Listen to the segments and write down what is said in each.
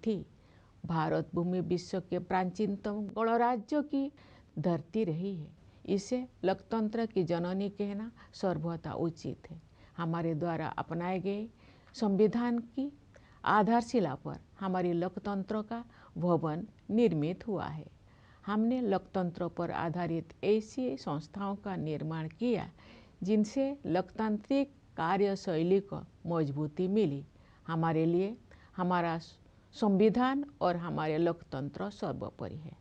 थी, भारत भूमि विश्व के प्राचीनतम गणराज्य की धरती रही है। इसे लोकतंत्र की जननी कहना सर्वथा उचित है। हमारे द्वारा अपनाए गए संविधान की आधारशिला पर हमारी लोकतंत्र का भवन निर्मित हुआ है। हमने लोकतंत्र पर आधारित ऐसी संस्थाओं का निर्माण किया जिनसे लोकतांत्रिक कार्यशैली को मजबूती मिली। हमारे लिए हमारा संविधान और हमारे लोकतंत्र सर्वोपरि है।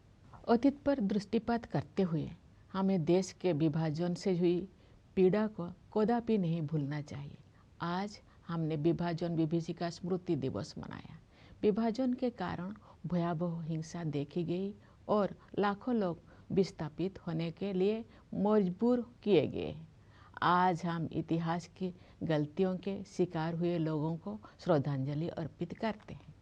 अतीत पर दृष्टिपात करते हुए हमें देश के विभाजन से हुई पीड़ा को कदापि नहीं भूलना चाहिए। आज हमने विभाजन विभीषिका स्मृति दिवस मनाया। विभाजन के कारण भयावह हिंसा देखी गई और लाखों लोग विस्थापित होने के लिए मजबूर किए गए। आज हम इतिहास की गलतियों के शिकार हुए लोगों को श्रद्धांजलि अर्पित करते हैं।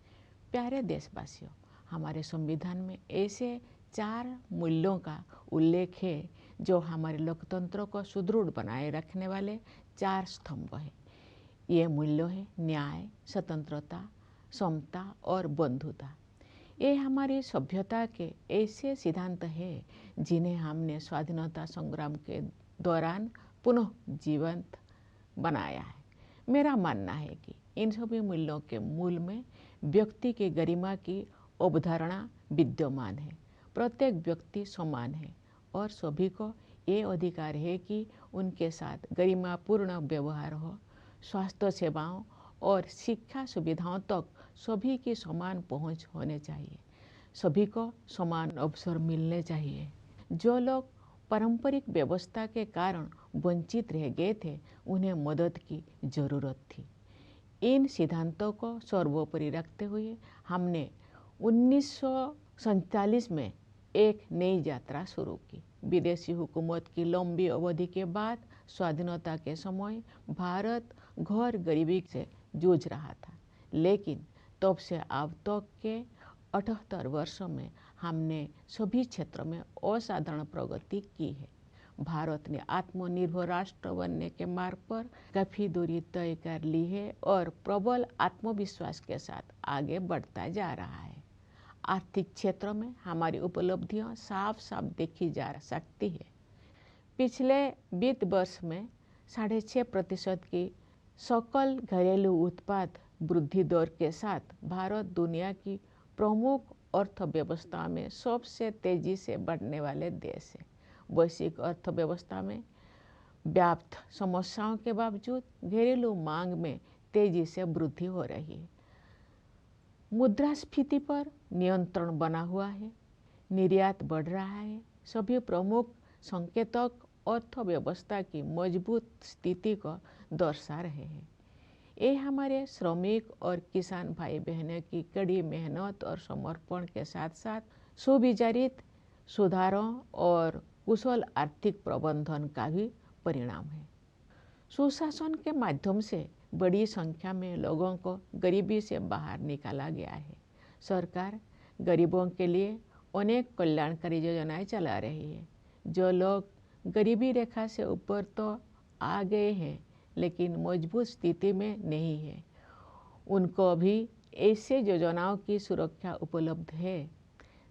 प्यारे देशवासियों, हमारे संविधान में ऐसे 4 मूल्यों का उल्लेख है जो हमारे लोकतंत्र को सुदृढ़ बनाए रखने वाले 4 स्तंभ हैं। ये मूल्य है न्याय, स्वतंत्रता, समता और बंधुता। ये हमारी सभ्यता के ऐसे सिद्धांत हैं जिन्हें हमने स्वाधीनता संग्राम के दौरान पुनः जीवंत बनाया है। मेरा मानना है कि इन सभी मूल्यों के मूल में व्यक्ति की गरिमा की अवधारणा विद्यमान है। प्रत्येक व्यक्ति समान है और सभी को ये अधिकार है कि उनके साथ गरिमापूर्ण व्यवहार हो। स्वास्थ्य सेवाओं और शिक्षा सुविधाओं तक सभी की समान पहुंच होने चाहिए। सभी को समान अवसर मिलने चाहिए। जो लोग पारंपरिक व्यवस्था के कारण वंचित रह गए थे, उन्हें मदद की जरूरत थी। इन सिद्धांतों को सर्वोपरि रखते हुए हमने 1947 में एक नई यात्रा शुरू की। विदेशी हुकूमत की लंबी अवधि के बाद स्वाधीनता के समय भारत घोर गरीबी से जूझ रहा था, लेकिन तब से अब तक के 78 वर्षों में हमने सभी क्षेत्रों में असाधारण प्रगति की है। भारत ने आत्मनिर्भर राष्ट्र बनने के मार्ग पर काफ़ी दूरी तय कर ली है और प्रबल आत्मविश्वास के साथ आगे बढ़ता जा रहा है। आर्थिक क्षेत्र में हमारी उपलब्धियां साफ साफ देखी जा सकती है। पिछले वित्त वर्ष में 6.5% की सकल घरेलू उत्पाद वृद्धि दर के साथ भारत दुनिया की प्रमुख अर्थव्यवस्था में सबसे तेजी से बढ़ने वाले देश है। वैश्विक अर्थव्यवस्था में व्याप्त समस्याओं के बावजूद घरेलू मांग में तेजी से वृद्धि हो रही है। मुद्रास्फीति पर नियंत्रण बना हुआ है, निर्यात बढ़ रहा है। सभी प्रमुख संकेतक अर्थव्यवस्था की मजबूत स्थिति को दर्शा रहे हैं। ये हमारे श्रमिक और किसान भाई बहनों की कड़ी मेहनत और समर्पण के साथ साथ सुविचारित सुधारों और कुशल आर्थिक प्रबंधन का भी परिणाम है। सुशासन के माध्यम से बड़ी संख्या में लोगों को गरीबी से बाहर निकाला गया है। सरकार गरीबों के लिए अनेक कल्याणकारी योजनाएं चला रही है। जो लोग गरीबी रेखा से ऊपर तो आ गए हैं लेकिन मजबूत स्थिति में नहीं है, उनको भी ऐसे योजनाओं की सुरक्षा उपलब्ध है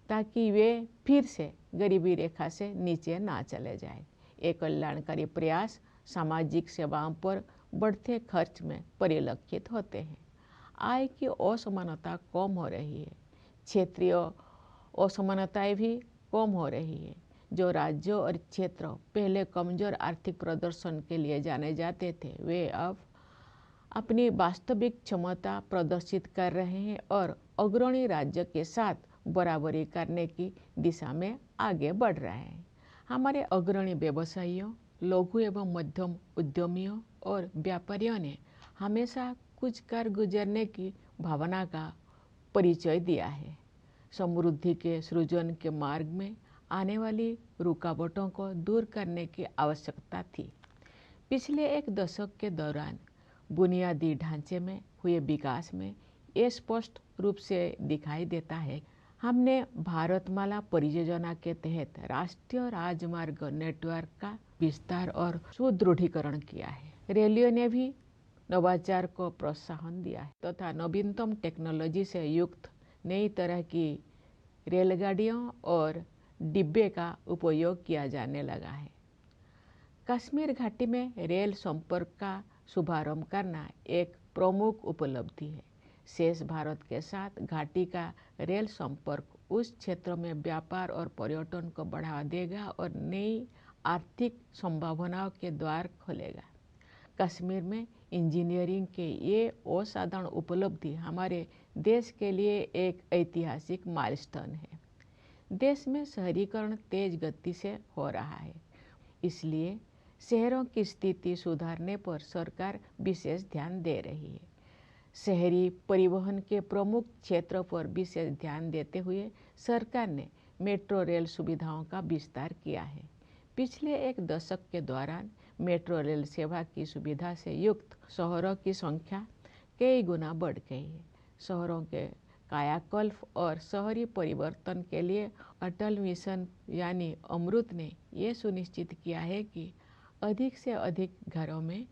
ताकि वे फिर से गरीबी रेखा से नीचे ना चले जाए। ये कल्याणकारी प्रयास सामाजिक सेवाओं पर बढ़ते खर्च में परिलक्षित होते हैं। आय की असमानता कम हो रही है। क्षेत्रीय असमानताएं भी कम हो रही है। जो राज्यों और क्षेत्र पहले कमजोर आर्थिक प्रदर्शन के लिए जाने जाते थे, वे अब अपनी वास्तविक क्षमता प्रदर्शित कर रहे हैं और अग्रणी राज्य के साथ बराबरी करने की दिशा में आगे बढ़ रहे हैं। हमारे अग्रणी व्यवसायियों, लघु एवं मध्यम उद्यमियों और व्यापारियों ने हमेशा कुछ कर गुजरने की भावना का परिचय दिया है। समृद्धि के सृजन के मार्ग में आने वाली रुकावटों को दूर करने की आवश्यकता थी। पिछले एक दशक के दौरान बुनियादी ढांचे में हुए विकास में ये स्पष्ट रूप से दिखाई देता है। हमने भारतमाला परियोजना के तहत राष्ट्रीय राजमार्ग नेटवर्क का विस्तार और सुदृढ़ीकरण किया है। रेलवे ने भी नवाचार को प्रोत्साहन दिया है तथा नवीनतम टेक्नोलॉजी से युक्त नई तरह की रेलगाड़ियों और डिब्बे का उपयोग किया जाने लगा है। कश्मीर घाटी में रेल संपर्क का शुभारंभ करना एक प्रमुख उपलब्धि है। शेष भारत के साथ घाटी का रेल संपर्क उस क्षेत्र में व्यापार और पर्यटन को बढ़ावा देगा और नई आर्थिक संभावनाओं के द्वार खोलेगा। कश्मीर में इंजीनियरिंग के ये असाधारण उपलब्धि हमारे देश के लिए एक ऐतिहासिक माइलस्टोन है। देश में शहरीकरण तेज गति से हो रहा है, इसलिए शहरों की स्थिति सुधारने पर सरकार विशेष ध्यान दे रही है। शहरी परिवहन के प्रमुख क्षेत्रों पर विशेष ध्यान देते हुए सरकार ने मेट्रो रेल सुविधाओं का विस्तार किया है। पिछले एक दशक के दौरान मेट्रो रेल सेवा की सुविधा से युक्त शहरों की संख्या कई गुना बढ़ गई है। शहरों के कायाकल्प और शहरी परिवर्तन के लिए अटल मिशन यानी अमृत ने ये सुनिश्चित किया है कि अधिक से अधिक घरों में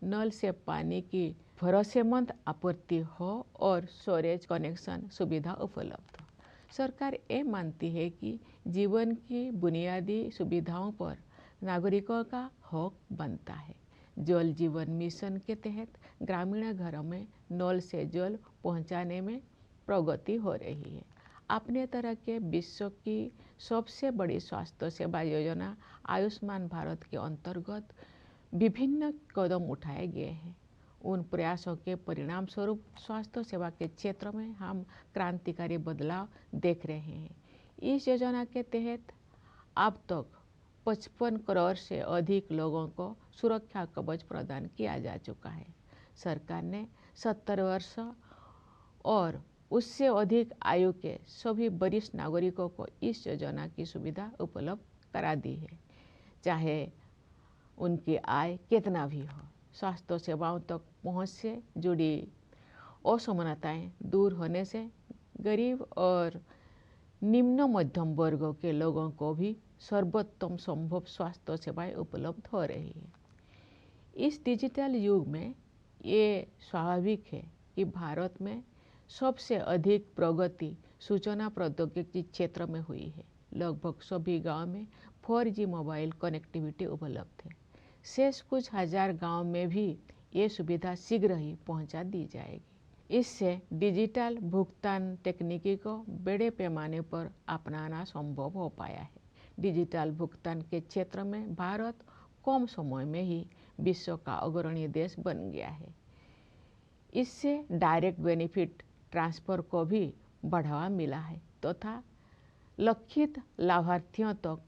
नल से पानी की भरोसेमंद आपूर्ति हो और स्टोरेज कनेक्शन सुविधा उपलब्ध हो। सरकार ये मानती है कि जीवन की बुनियादी सुविधाओं पर नागरिकों का हक बनता है। जल जीवन मिशन के तहत ग्रामीण घरों में नल से जल पहुंचाने में प्रगति हो रही है। अपने तरह के विश्व की सबसे बड़ी स्वास्थ्य सेवा योजना आयुष्मान भारत के अंतर्गत विभिन्न कदम उठाए गए हैं। उन प्रयासों के परिणाम स्वरूप स्वास्थ्य सेवा के क्षेत्र में हम क्रांतिकारी बदलाव देख रहे हैं। इस योजना के तहत अब तक 55 करोड़ से अधिक लोगों को सुरक्षा कवच प्रदान किया जा चुका है। सरकार ने 70 वर्ष और उससे अधिक आयु के सभी वरिष्ठ नागरिकों को इस योजना की सुविधा उपलब्ध करा दी है, चाहे उनकी आय कितना भी हो। स्वास्थ्य सेवाओं तक पहुंच से जुड़ी असमानताएं दूर होने से गरीब और निम्न मध्यम वर्गों के लोगों को भी सर्वोत्तम संभव स्वास्थ्य सेवाएं उपलब्ध हो रही है। इस डिजिटल युग में ये स्वाभाविक है कि भारत में सबसे अधिक प्रगति सूचना प्रौद्योगिकी क्षेत्र में हुई है। लगभग सभी गांव में 4G मोबाइल कनेक्टिविटी उपलब्ध है। शेष कुछ हजार गांव में भी ये सुविधा शीघ्र ही पहुंचा दी जाएगी। इससे डिजिटल भुगतान तकनीकी को बड़े पैमाने पर अपनाना संभव हो पाया है। डिजिटल भुगतान के क्षेत्र में भारत कम समय में ही विश्व का अग्रणी देश बन गया है। इससे डायरेक्ट बेनिफिट ट्रांसफर को भी बढ़ावा मिला है तथा लक्षित लाभार्थियों तक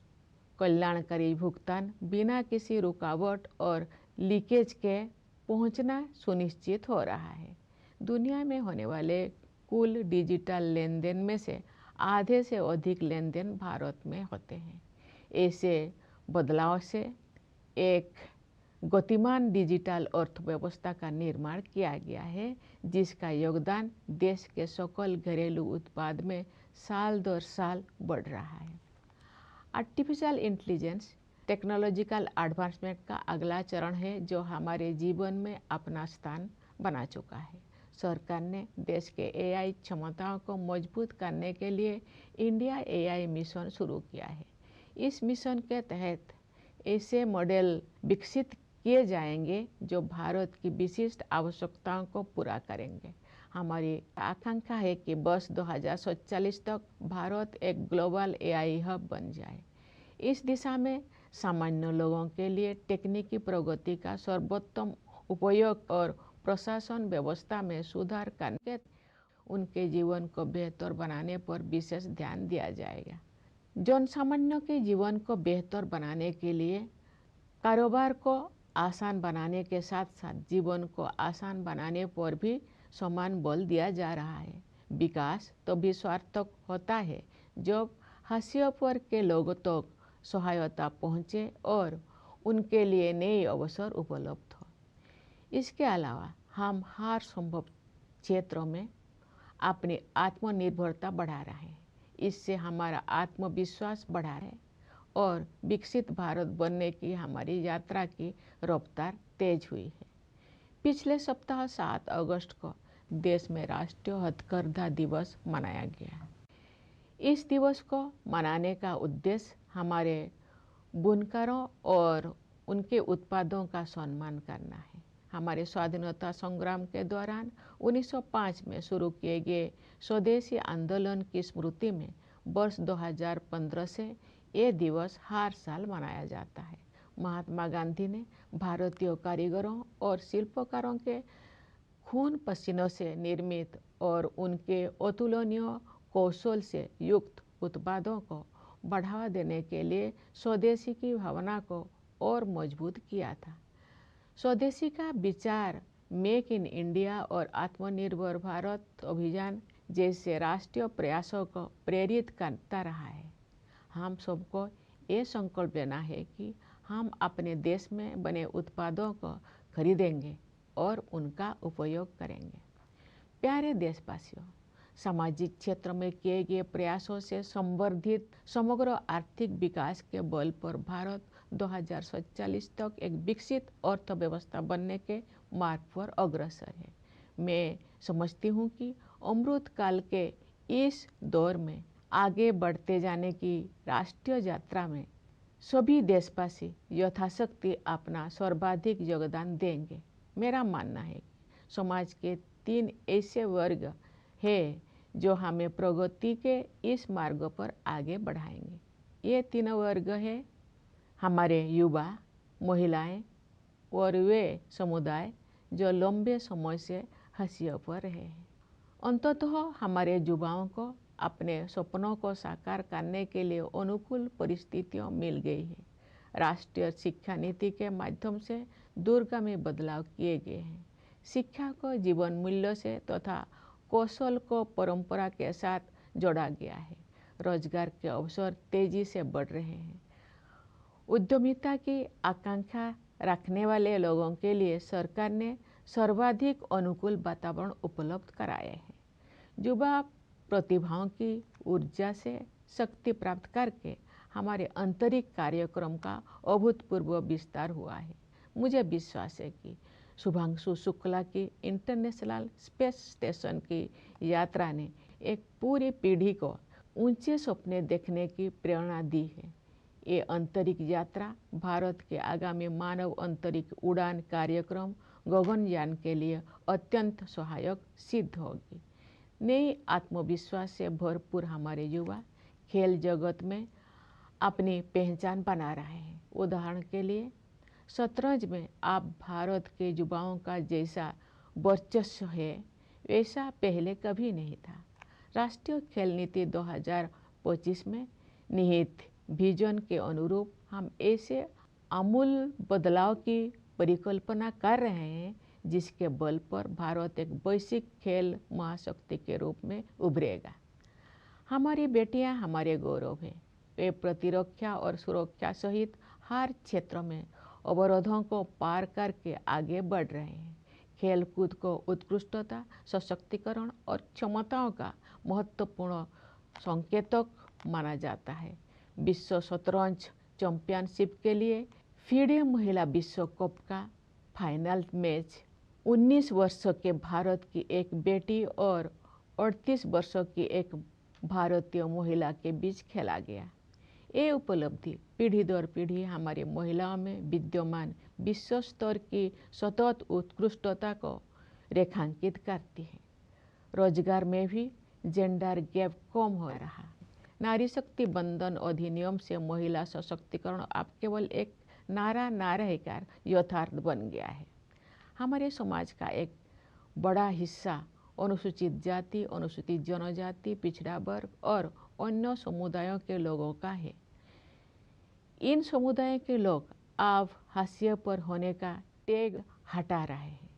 कल्याणकारी भुगतान बिना किसी रुकावट और लीकेज के पहुंचना सुनिश्चित हो रहा है। दुनिया में होने वाले कुल डिजिटल लेन देन में से आधे से अधिक लेन देन भारत में होते हैं। ऐसे बदलाव से एक गतिमान डिजिटल अर्थव्यवस्था का निर्माण किया गया है, जिसका योगदान देश के सकल घरेलू उत्पाद में साल दर साल बढ़ रहा है। आर्टिफिशियल इंटेलिजेंस टेक्नोलॉजिकल एडवांसमेंट का अगला चरण है जो हमारे जीवन में अपना स्थान बना चुका है। सरकार ने देश के AI क्षमताओं को मजबूत करने के लिए इंडिया AI मिशन शुरू किया है। इस मिशन के तहत ऐसे मॉडल विकसित किए जाएंगे जो भारत की विशिष्ट आवश्यकताओं को पूरा करेंगे। हमारी आकांक्षा है कि वर्ष 2047 तक भारत एक ग्लोबल AI हब बन जाए। इस दिशा में सामान्य लोगों के लिए तकनीकी प्रगति का सर्वोत्तम उपयोग और प्रशासन व्यवस्था में सुधार करके उनके जीवन को बेहतर बनाने पर विशेष ध्यान दिया जाएगा। जनसामान्य के जीवन को बेहतर बनाने के लिए कारोबार को आसान बनाने के साथ साथ जीवन को आसान बनाने पर भी समान बल दिया जा रहा है। विकास तभी सार्थक होता है जब हाशिए पर के लोगों तक सहायता पहुँचे और उनके लिए नए अवसर उपलब्ध हो। इसके अलावा हम हर संभव क्षेत्रों में अपनी आत्मनिर्भरता बढ़ा रहे हैं। इससे हमारा आत्मविश्वास बढ़ा है और विकसित भारत बनने की हमारी यात्रा की रफ्तार तेज हुई है। पिछले सप्ताह 7 अगस्त को देश में राष्ट्रीय हथकरघा दिवस मनाया गया। इस दिवस को मनाने का उद्देश्य हमारे बुनकरों और उनके उत्पादों का सम्मान करना है। हमारे स्वाधीनता संग्राम के दौरान 1905 में शुरू किए गए स्वदेशी आंदोलन की स्मृति में वर्ष 2015 से ये दिवस हर साल मनाया जाता है। महात्मा गांधी ने भारतीय कारीगरों और शिल्पकारों के खून पसीनों से निर्मित और उनके अतुलनीय कौशल से युक्त उत्पादों को बढ़ावा देने के लिए स्वदेशी की भावना को और मजबूत किया था। स्वदेशी का विचार मेक इन इंडिया और आत्मनिर्भर भारत अभियान जैसे राष्ट्रीय प्रयासों को प्रेरित करता रहा है। हम सबको ये संकल्प लेना है कि हम अपने देश में बने उत्पादों को खरीदेंगे और उनका उपयोग करेंगे। प्यारे देशवासियों, सामाजिक क्षेत्र में किए गए प्रयासों से संवर्धित समग्र आर्थिक विकास के बल पर भारत 2047 तक एक विकसित अर्थव्यवस्था बनने के मार्ग पर अग्रसर है। मैं समझती हूँ कि अमृत काल के इस दौर में आगे बढ़ते जाने की राष्ट्रीय यात्रा में सभी देशवासी यथाशक्ति अपना सर्वाधिक योगदान देंगे। मेरा मानना है कि समाज के 3 ऐसे वर्ग हैं जो हमें प्रगति के इस मार्ग पर आगे बढ़ाएंगे। ये 3 वर्ग हैं हमारे युवा, महिलाएं और वे समुदाय जो लंबे समय से हाशिए पर रहे हैं। अंततः हमारे युवाओं को अपने सपनों को साकार करने के लिए अनुकूल परिस्थितियां मिल गई है। राष्ट्रीय शिक्षा नीति के माध्यम से दूरगामी बदलाव किए गए हैं। शिक्षा को जीवन मूल्य से तथा कौशल को परंपरा के साथ जोड़ा गया है। रोजगार के अवसर तेजी से बढ़ रहे हैं। उद्यमिता की आकांक्षा रखने वाले लोगों के लिए सरकार ने सर्वाधिक अनुकूल वातावरण उपलब्ध कराए हैं। युवा प्रतिभाओं की ऊर्जा से शक्ति प्राप्त करके हमारे आंतरिक कार्यक्रम का अभूतपूर्व विस्तार हुआ है। मुझे विश्वास है कि शुभांशु शुक्ला की इंटरनेशनल स्पेस स्टेशन की यात्रा ने एक पूरी पीढ़ी को ऊंचे सपने देखने की प्रेरणा दी है। ये अंतरिक्ष यात्रा भारत के आगामी मानव अंतरिक्ष उड़ान कार्यक्रम गगनयान के लिए अत्यंत सहायक सिद्ध होगी। नए आत्मविश्वास से भरपूर हमारे युवा खेल जगत में अपनी पहचान बना रहे हैं। उदाहरण के लिए शतरंज में आप भारत के युवाओं का जैसा वर्चस्व है वैसा पहले कभी नहीं था। राष्ट्रीय खेल नीति 2025 में निहित विजन के अनुरूप हम ऐसे आमूल बदलाव की परिकल्पना कर रहे हैं जिसके बल पर भारत एक वैश्विक खेल महाशक्ति के रूप में उभरेगा। हमारी बेटियां हमारे गौरव हैं। वे प्रतिरक्षा और सुरक्षा सहित हर क्षेत्र में अवरोधों को पार करके आगे बढ़ रहे हैं। खेलकूद को उत्कृष्टता, सशक्तिकरण और क्षमताओं का महत्वपूर्ण संकेतक माना जाता है। विश्व शतरंज चैंपियनशिप के लिए फीडे महिला विश्व कप का फाइनल मैच 19 वर्षों के भारत की एक बेटी और 38 वर्षों की एक भारतीय महिला के बीच खेला गया। ये उपलब्धि पीढ़ी दर पीढ़ी हमारी महिलाओं में विद्यमान विश्व स्तर की सतत उत्कृष्टता को रेखांकित करती है। रोजगार में भी जेंडर गैप कम हो रहा। नारी शक्ति बंधन अधिनियम से महिला सशक्तिकरण अब केवल एक नारा ना रहकर यथार्थ बन गया है। हमारे समाज का एक बड़ा हिस्सा अनुसूचित जाति, अनुसूचित जनजाति, पिछड़ा वर्ग और अन्य समुदायों के लोगों का है। इन समुदायों के लोग अब हाशिए पर होने का टैग हटा रहे हैं।